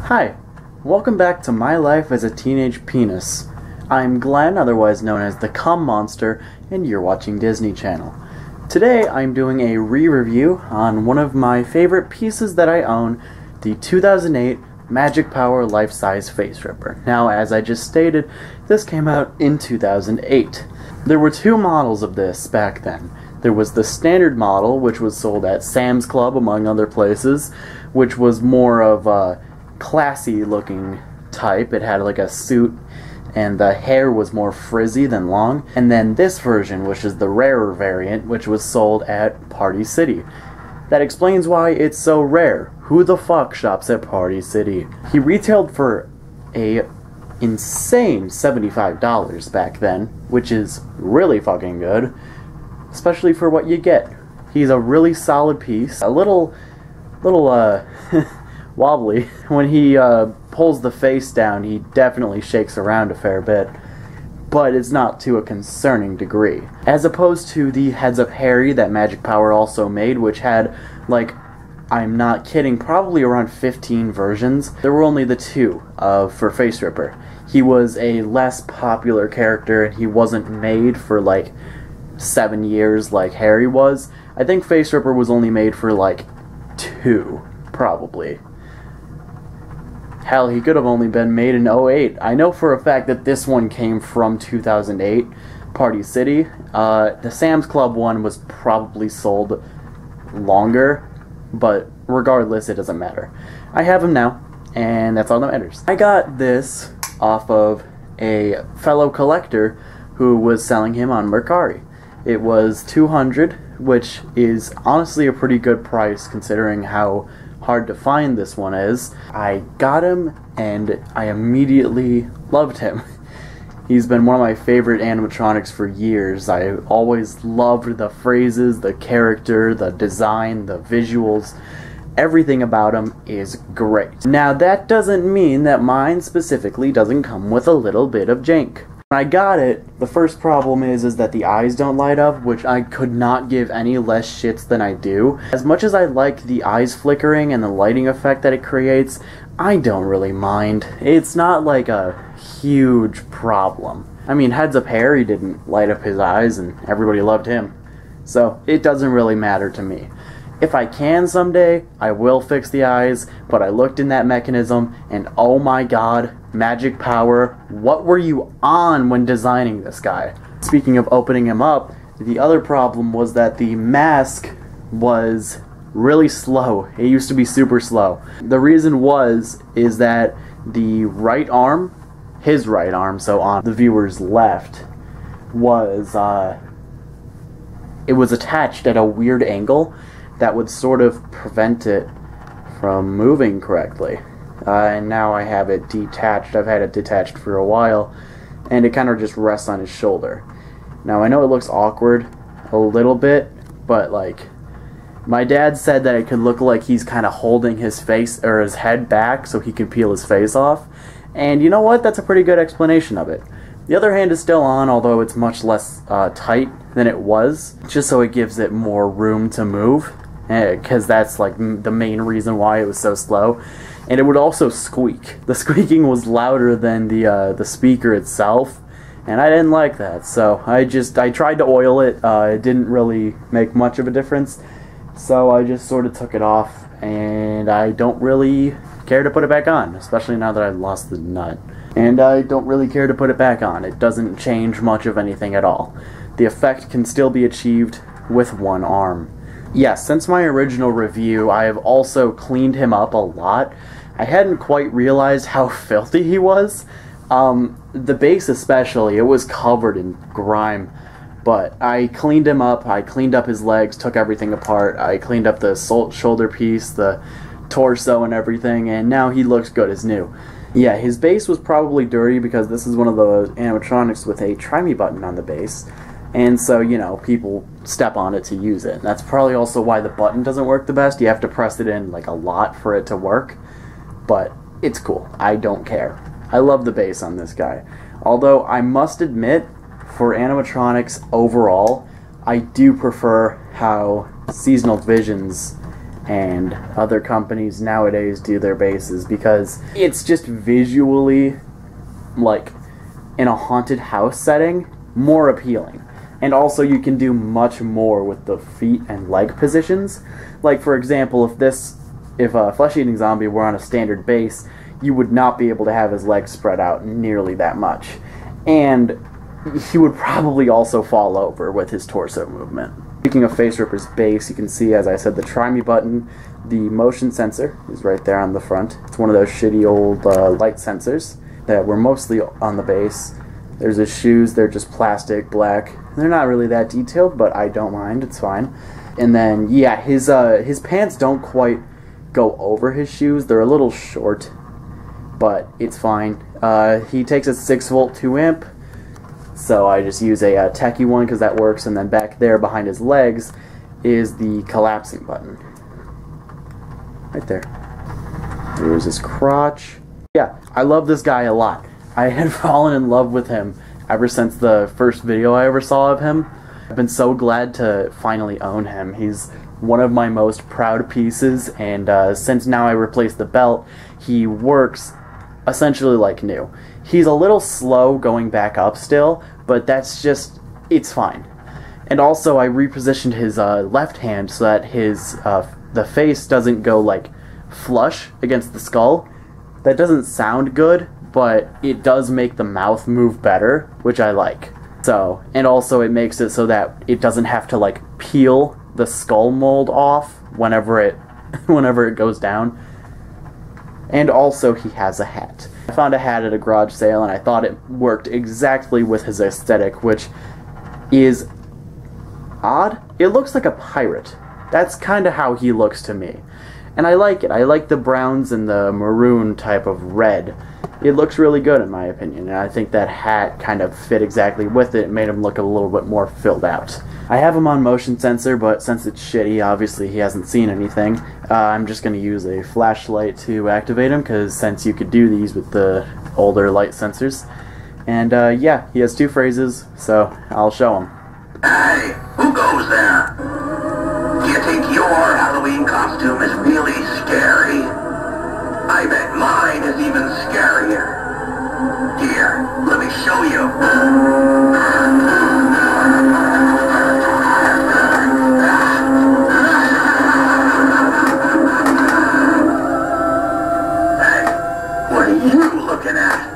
Hi, welcome back to My Life as a Teenage Penis. I'm Glenn, otherwise known as the Cum Monster, and you're watching Disney Channel. Today I'm doing a re-review on one of my favorite pieces that I own, the 2008 Magic Power Life-Size Face Ripper. Now, as I just stated, this came out in 2008. There were two models of this back then. There was the standard model, which was sold at Sam's Club, among other places, which was more of a classy looking type. It had like a suit and the hair was more frizzy than long. And then this version, which is the rarer variant, which was sold at Party City. That explains why it's so rare. Who the fuck shops at Party City? He retailed for a insane $75 back then, which is really fucking good, especially for what you get. He's a really solid piece, a little wobbly. When he pulls the face down, he definitely shakes around a fair bit, but it's not to a concerning degree. As opposed to the Heads Up Harry that Magic Power also made, which had, like, I'm not kidding, probably around 15 versions. There were only the two for Face Ripper. He was a less popular character, and he wasn't made for, like, 7 years like Harry was. I think Face Ripper was only made for, like, 2, probably. Hell, he could have only been made in 08. I know for a fact that this one came from 2008, Party City. The Sam's Club one was probably sold longer, but regardless, it doesn't matter. I have him now, and that's all that matters. I got this off of a fellow collector who was selling him on Mercari. It was $200, which is honestly a pretty good price considering how hard to find this one is. I got him and I immediately loved him. He's been one of my favorite animatronics for years. I always loved the phrases, the character, the design, the visuals. Everything about him is great. Now that doesn't mean that mine specifically doesn't come with a little bit of jank. When I got it, the first problem is that the eyes don't light up, which I could not give any less shits than I do. As much as I like the eyes flickering and the lighting effect that it creates, I don't really mind. It's not like a huge problem. I mean, Heads Up Harry didn't light up his eyes and everybody loved him. So it doesn't really matter to me. If I can someday, I will fix the eyes, but I looked in that mechanism and oh my god, Magic Power, what were you on when designing this guy? Speaking of opening him up, the other problem was that the mask was really slow. It used to be super slow. The reason is that the right arm, his right arm, so on the viewer's left, was, it was attached at a weird angle that would sort of prevent it from moving correctly. And now I have it detached. I've had it detached for a while, and it kind of just rests on his shoulder. Now I know it looks awkward a little bit, but like, my dad said that it could look like he's kind of holding his face or his head back so he can peel his face off. And you know what? That's a pretty good explanation of it. The other hand is still on, although it's much less tight than it was, just so it gives it more room to move, because that's like the main reason why it was so slow. And it would also squeak. The squeaking was louder than the speaker itself, and I didn't like that. So I tried to oil it. It didn't really make much of a difference, so I just sort of took it off, and I don't really care to put it back on, especially now that I lost the nut. And I don't really care to put it back on. It doesn't change much of anything at all. The effect can still be achieved with one arm. Yes, since my original review, I have also cleaned him up a lot. I hadn't quite realized how filthy he was. The base especially, it was covered in grime. But I cleaned him up, I cleaned up his legs, took everything apart, I cleaned up the shoulder piece, the torso and everything, and now he looks good as new. Yeah, his base was probably dirty because this is one of the animatronics with a try me button on the base. And so, you know, people step on it to use it. That's probably also why the button doesn't work the best. You have to press it in like a lot for it to work. But it's cool. I don't care. I love the base on this guy. Although I must admit, for animatronics overall, I do prefer how Seasonal Vision's and other companies nowadays do their bases, because it's just visually, like, in a haunted house setting, more appealing. And also you can do much more with the feet and leg positions. Like, for example, if a flesh-eating zombie were on a standard base, you would not be able to have his legs spread out nearly that much. And he would probably also fall over with his torso movement. Speaking of Face Ripper's base, you can see, as I said, the Try Me button. The motion sensor is right there on the front. It's one of those shitty old light sensors that were mostly on the base. There's his shoes. They're just plastic, black. They're not really that detailed, but I don't mind. It's fine. And then, yeah, his pants don't quite go over his shoes. They're a little short, but it's fine. He takes a 6-volt 2-amp, so I just use a techie one because that works. And then back there behind his legs is the collapsing button. Right there. There's his crotch. Yeah, I love this guy a lot. I had fallen in love with him ever since the first video I ever saw of him. I've been so glad to finally own him. He's one of my most proud pieces, and since now I replaced the belt, he works essentially like new. He's a little slow going back up still, but that's just, it's fine. And also I repositioned his left hand so that his the face doesn't go like flush against the skull. That doesn't sound good, but it does make the mouth move better, which I like. So, and also it makes it so that it doesn't have to like peel the skull mold off whenever it goes down. And also he has a hat. I found a hat at a garage sale and I thought it worked exactly with his aesthetic, which is odd. It looks like a pirate. That's kind of how he looks to me. And I like it. I like the browns and the maroon type of red. It looks really good in my opinion, and I think that hat kind of fit exactly with it. It made him look a little bit more filled out. I have him on motion sensor, but since it's shitty, obviously he hasn't seen anything. I'm just going to use a flashlight to activate him, because since you could do these with the older light sensors. And yeah, he has 2 phrases, so I'll show him. Hey, who goes there? Do you think your Halloween costume is really scary? I bet mine is even scarier. Here, let me show you. Hey, what are you looking at?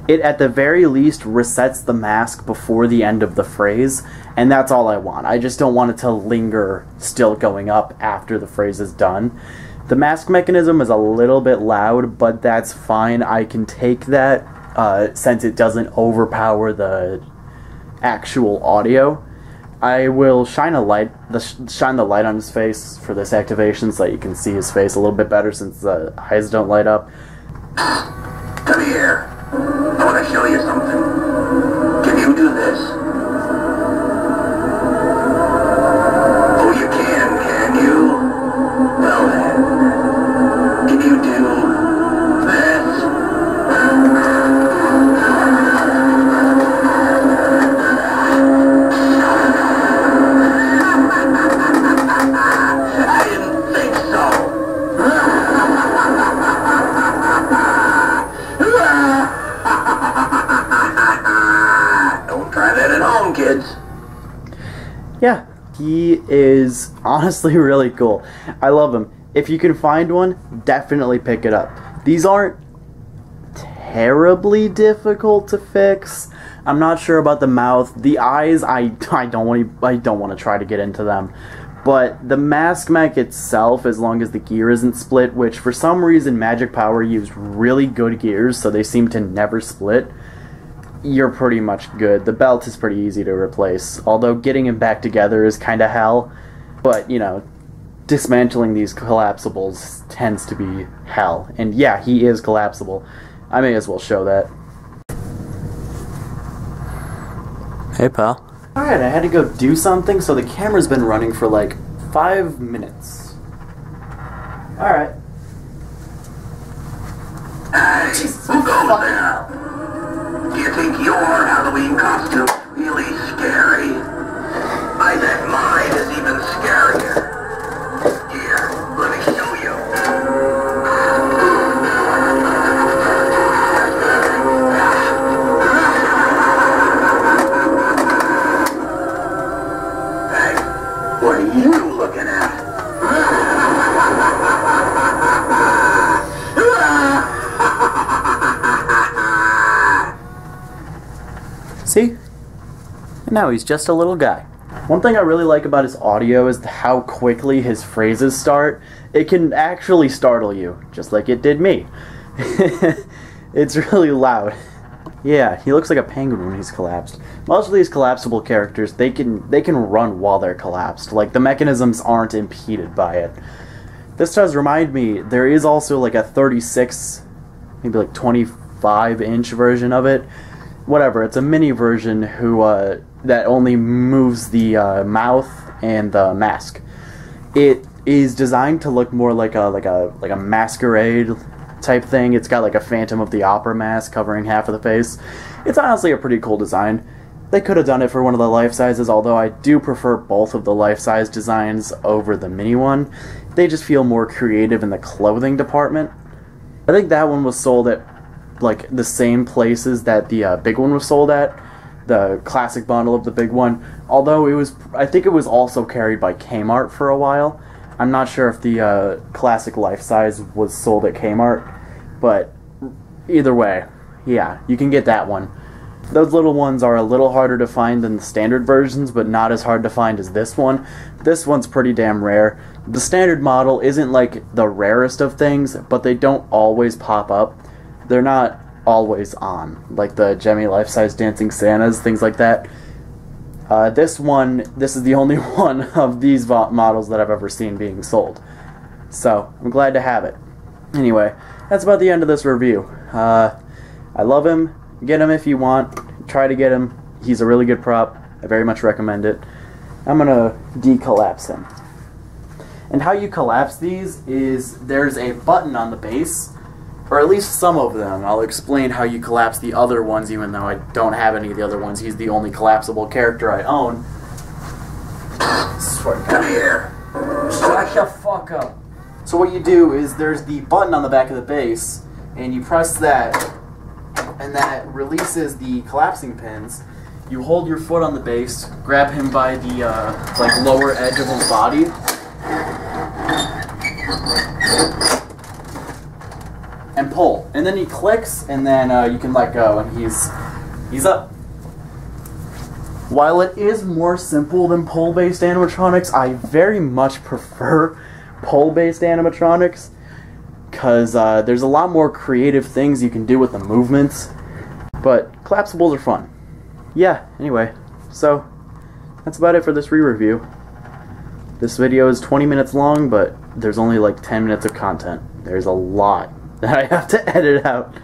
It at the very least resets the mask before the end of the phrase, and that's all I want. I just don't want it to linger still going up after the phrase is done. The mask mechanism is a little bit loud, but that's fine. I can take that since it doesn't overpower the actual audio. I will shine the light on his face for this activation so that you can see his face a little bit better since the eyes don't light up. Come here. I want to show you something. Can you do this? Oh, you can you? Well then, can you do this? I didn't think so. Don't try that at home, kids. Yeah, he is honestly really cool. I love him. If you can find one, definitely pick it up. These aren't terribly difficult to fix. I'm not sure about the mouth. The eyes, I don't want to try to get into them. But the mask mech itself, as long as the gear isn't split, which for some reason Magic Power used really good gears, so they seem to never split, you're pretty much good. The belt is pretty easy to replace, although getting him back together is kind of hell. But, you know, dismantling these collapsibles tends to be hell. And yeah, he is collapsible. I may as well show that. Hey, pal. Alright, I had to go do something, so the camera's been running for like 5 minutes. Alright. Hey, who goes there? Do you you think your Halloween costume is really scary? I bet mine is even scarier. Here, let me show you. Hey, what are you looking at? See? And now he's just a little guy. One thing I really like about his audio is how quickly his phrases start. It can actually startle you, just like it did me. It's really loud. Yeah, he looks like a penguin when he's collapsed. Most of these collapsible characters, they can run while they're collapsed. Like, the mechanisms aren't impeded by it. This does remind me, there is also like a 36, maybe like 25-inch version of it. Whatever, it's a mini version that only moves the mouth and the mask. It is designed to look more like a masquerade type thing. It's got like a Phantom of the Opera mask covering half of the face. It's honestly a pretty cool design. They could have done it for one of the life sizes, although I do prefer both of the life size designs over the mini one. They just feel more creative in the clothing department. I think that one was sold at like the same places that the big one was sold at, the classic bundle of the big one, although I think it was also carried by Kmart for a while. I'm not sure if the classic life size was sold at Kmart, but either way, yeah, you can get that one. Those little ones are a little harder to find than the standard versions, but not as hard to find as this one. This one's pretty damn rare. The standard model isn't like the rarest of things, but they don't always pop up. They're not always on, like the Jemmy life-size dancing Santas, things like that. This is the only one of these models that I've ever seen being sold. So, I'm glad to have it. Anyway, that's about the end of this review. I love him. Get him if you want. Try to get him. He's a really good prop. I very much recommend it. I'm gonna decollapse him. And how you collapse these is there's a button on the base, or at least some of them. I'll explain how you collapse the other ones, even though I don't have any of the other ones. He's the only collapsible character I own. Come here. Shut the fuck up. So what you do is there's the button on the back of the base, and you press that, and that releases the collapsing pins. You hold your foot on the base, grab him by the like lower edge of his body, and pull, and then he clicks, and then you can let go, and he's up. While it is more simple than pull-based animatronics, I very much prefer pull-based animatronics, because there's a lot more creative things you can do with the movements, but collapsibles are fun. Yeah, anyway, so that's about it for this re-review. This video is 20 minutes long, but there's only like 10 minutes of content. There's a lot that I have to edit out.